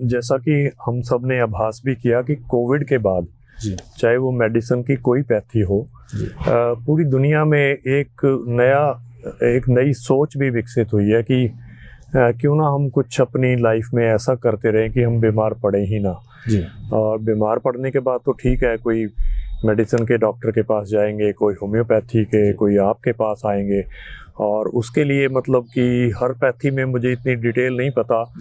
जैसा कि हम सब ने आभास भी किया कि कोविड के बाद जी चाहे वो मेडिसिन की कोई पैथी हो, पूरी दुनिया में एक नई सोच भी विकसित हुई है कि क्यों ना हम कुछ अपनी लाइफ में ऐसा करते रहें कि हम बीमार पड़े ही ना। जी और बीमार पड़ने के बाद तो ठीक है, कोई मेडिसिन के डॉक्टर के पास जाएंगे, कोई होम्योपैथी के, कोई आपके पास आएंगे, और उसके लिए मतलब कि हर पैथी में मुझे इतनी डिटेल नहीं पता।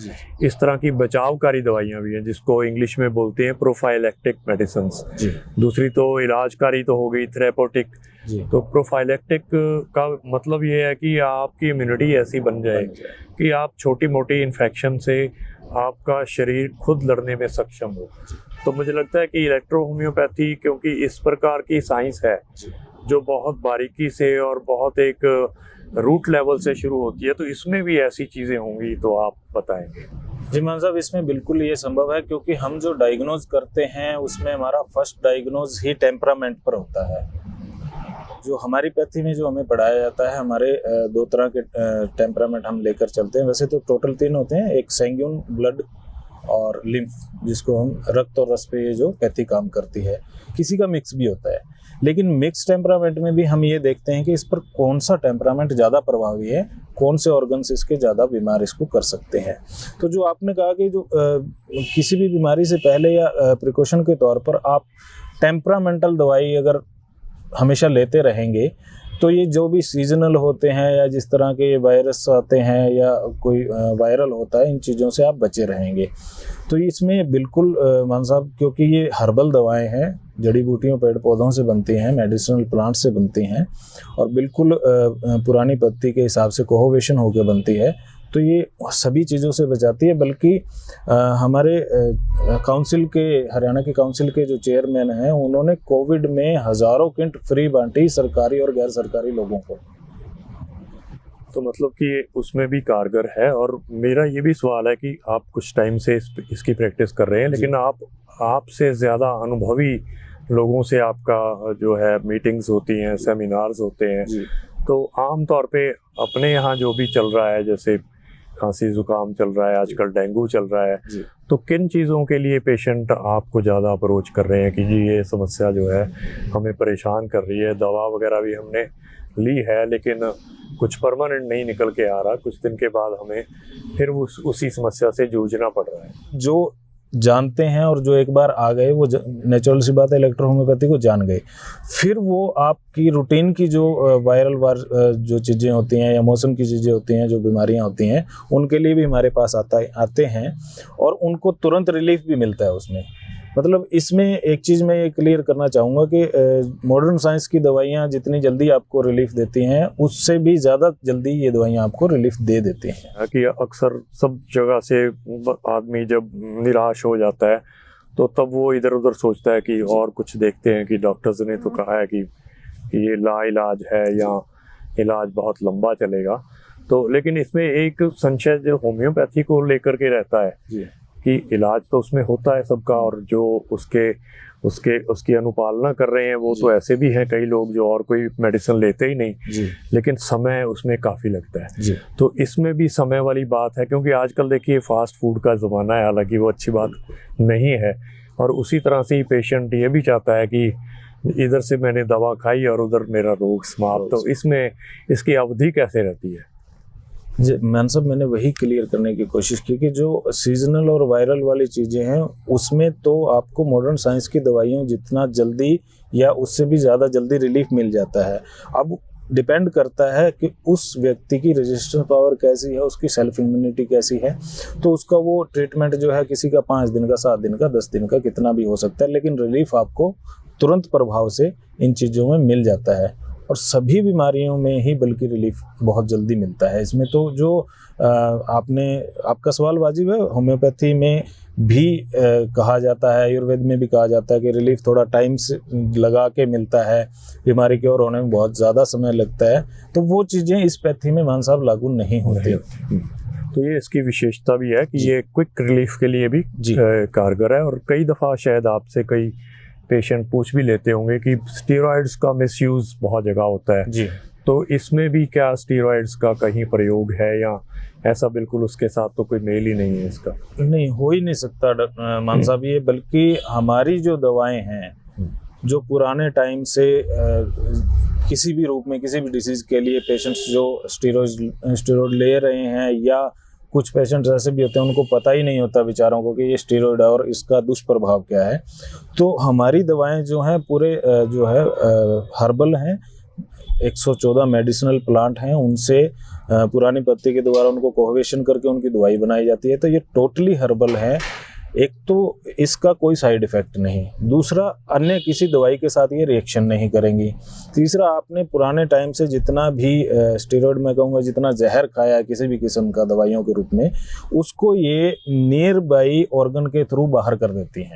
इस तरह की बचावकारी दवाइयाँ भी हैं जिसको इंग्लिश में बोलते हैं प्रोफाइलेक्टिक मेडिसिन्स। दूसरी तो इलाजकारी तो हो गई थेरेपौटिक। तो प्रोफाइलेक्टिक का मतलब ये है कि आपकी इम्यूनिटी ऐसी बन जाए कि आप छोटी मोटी इन्फेक्शन से आपका शरीर खुद लड़ने में सक्षम हो। तो मुझे लगता है कि इलेक्ट्रो होम्योपैथी, क्योंकि इस प्रकार की साइंस है जो बहुत बारीकी से और बहुत एक रूट लेवल से शुरू होती है, तो इसमें भी ऐसी चीज़ें होंगी, तो आप बताएंगे। जी मान साहब, इसमें बिल्कुल ये संभव है, क्योंकि हम जो डायग्नोज करते हैं उसमें हमारा फर्स्ट डायग्नोज ही टेम्परामेंट पर होता है। जो हमारी पैथी में जो हमें पढ़ाया जाता है, हमारे दो तरह के टेम्परामेंट हम लेकर चलते हैं। वैसे तो टोटल 3 होते हैं, एक सैंग्यून ब्लड और लिम्फ, जिसको हम रक्त और रस पे ये जो पैथी काम करती है। किसी का मिक्स भी होता है, लेकिन मिक्स टेम्परामेंट में भी हम ये देखते हैं कि इस पर कौन सा टेम्परामेंट ज़्यादा प्रभावी है, कौन से ऑर्गन्स इसके ज़्यादा बीमार इसको कर सकते हैं। तो जो आपने कहा कि जो किसी भी बीमारी से पहले या प्रिकॉशन के तौर पर आप टेम्परामेंटल दवाई अगर हमेशा लेते रहेंगे, तो ये जो भी सीजनल होते हैं या जिस तरह के वायरस आते हैं या कोई वायरल होता है, इन चीज़ों से आप बचे रहेंगे। तो इसमें बिल्कुल मान साहब, क्योंकि ये हर्बल दवाएं हैं, जड़ी बूटियों पेड़ पौधों से बनती हैं, मेडिसिनल प्लांट से बनती हैं, और बिल्कुल पुरानी पत्ती के हिसाब से कोहोवेशन होकर बनती है, तो ये सभी चीज़ों से बचाती है। बल्कि हमारे काउंसिल के, हरियाणा के काउंसिल के जो चेयरमैन हैं, उन्होंने कोविड में हज़ारों किट फ्री बांटी सरकारी और गैर सरकारी लोगों को। तो मतलब कि उसमें भी कारगर है। और मेरा ये भी सवाल है कि आप कुछ टाइम से इसकी प्रैक्टिस कर रहे हैं, लेकिन आपसे ज़्यादा अनुभवी लोगों से आपका जो है मीटिंग्स होती हैं, सेमिनार्स होते हैं, तो आम तौर पे अपने यहाँ जो भी चल रहा है, जैसे खांसी जुकाम चल रहा है, आजकल डेंगू चल रहा है, तो किन चीज़ों के लिए पेशेंट आपको ज़्यादा अप्रोच कर रहे हैं कि जी ये समस्या जो है हमें परेशान कर रही है, दवा वगैरह भी हमने ली है लेकिन कुछ परमानेंट नहीं निकल के आ रहा, कुछ दिन के बाद हमें फिर उसी समस्या से जूझना पड़ रहा है। जो जानते हैं और जो एक बार आ गए, वो नेचुरल सी बात है, इलेक्ट्रो होम्योपैथी को जान गए, फिर वो आपकी रूटीन की जो वायरल जो चीज़ें होती हैं या मौसम की चीज़ें होती हैं, जो बीमारियां होती हैं, उनके लिए भी हमारे पास आते हैं और उनको तुरंत रिलीफ भी मिलता है उसमें। मतलब इसमें एक चीज़ मैं ये क्लियर करना चाहूँगा कि मॉडर्न साइंस की दवाइयाँ जितनी जल्दी आपको रिलीफ देती हैं, उससे भी ज़्यादा जल्दी ये दवाइयाँ आपको रिलीफ दे देती हैं। कि अक्सर सब जगह से आदमी जब निराश हो जाता है तो तब वो इधर उधर सोचता है कि और कुछ देखते हैं कि डॉक्टर्स ने तो कहा है कि ये लाइलाज है या इलाज बहुत लंबा चलेगा। तो लेकिन इसमें एक संशय जो होम्योपैथी को लेकर के रहता है कि इलाज तो उसमें होता है सबका, और जो उसकी अनुपालना कर रहे हैं वो तो ऐसे भी हैं कई लोग जो और कोई मेडिसिन लेते ही नहीं, लेकिन समय उसमें काफ़ी लगता है। तो इसमें भी समय वाली बात है, क्योंकि आजकल देखिए फास्ट फूड का ज़माना है, हालांकि वो अच्छी बात नहीं है, और उसी तरह से ही पेशेंट ये भी चाहता है कि इधर से मैंने दवा खाई और उधर मेरा रोग समाप्त। तो इसमें इसकी अवधि कैसे रहती है? जी मान साहब, मैंने वही क्लियर करने की कोशिश की कि जो सीजनल और वायरल वाली चीज़ें हैं, उसमें तो आपको मॉडर्न साइंस की दवाइयों जितना जल्दी या उससे भी ज़्यादा जल्दी रिलीफ मिल जाता है। अब डिपेंड करता है कि उस व्यक्ति की रेजिस्टेंस पावर कैसी है, उसकी सेल्फ इम्यूनिटी कैसी है, तो उसका वो ट्रीटमेंट जो है किसी का 5 दिन का, 7 दिन का, 10 दिन का, कितना भी हो सकता है, लेकिन रिलीफ आपको तुरंत प्रभाव से इन चीज़ों में मिल जाता है। और सभी बीमारियों में ही बल्कि रिलीफ बहुत जल्दी मिलता है। इसमें तो जो आपका सवाल वाजिब है, होम्योपैथी में भी कहा जाता है, आयुर्वेद में भी कहा जाता है कि रिलीफ थोड़ा टाइम से लगा के मिलता है, बीमारी के और होने में बहुत ज़्यादा समय लगता है, तो वो चीज़ें इस पैथी में मान साहब लागू नहीं होती। तो ये इसकी विशेषता भी है कि ये क्विक रिलीफ के लिए भी कारगर है। और कई दफ़ा शायद आपसे कई पेशेंट पूछ भी लेते होंगे कि स्टेरॉइड्स का मिसयूज़ बहुत जगह होता है, तो इसमें भी क्या स्टीरॉइड्स का कहीं प्रयोग है, या ऐसा बिल्कुल उसके साथ तो कोई मेल ही नहीं है इसका? नहीं, हो ही नहीं सकता मान साहब ये, बल्कि हमारी जो दवाएं हैं जो पुराने टाइम से किसी भी रूप में किसी भी डिसीज के लिए पेशेंट्स जो स्टीरॉइड ले रहे हैं, या कुछ पेशेंट्स ऐसे भी होते हैं उनको पता ही नहीं होता बेचारों को कि ये स्टीरॉइड है और इसका दुष्प्रभाव क्या है। तो हमारी दवाएं जो हैं पूरे जो है हर्बल हैं, 114 मेडिसिनल प्लांट हैं, उनसे पुरानी पत्ती के द्वारा उनको कोहेशन करके उनकी दवाई बनाई जाती है। तो ये टोटली हर्बल है। एक तो इसका कोई साइड इफ़ेक्ट नहीं, दूसरा अन्य किसी दवाई के साथ ये रिएक्शन नहीं करेंगी, तीसरा आपने पुराने टाइम से जितना भी स्टेरॉइड में कहूँगा जितना जहर खाया है किसी भी किस्म का दवाइयों के रूप में, उसको ये नियर बाई ऑर्गन के थ्रू बाहर कर देती हैं।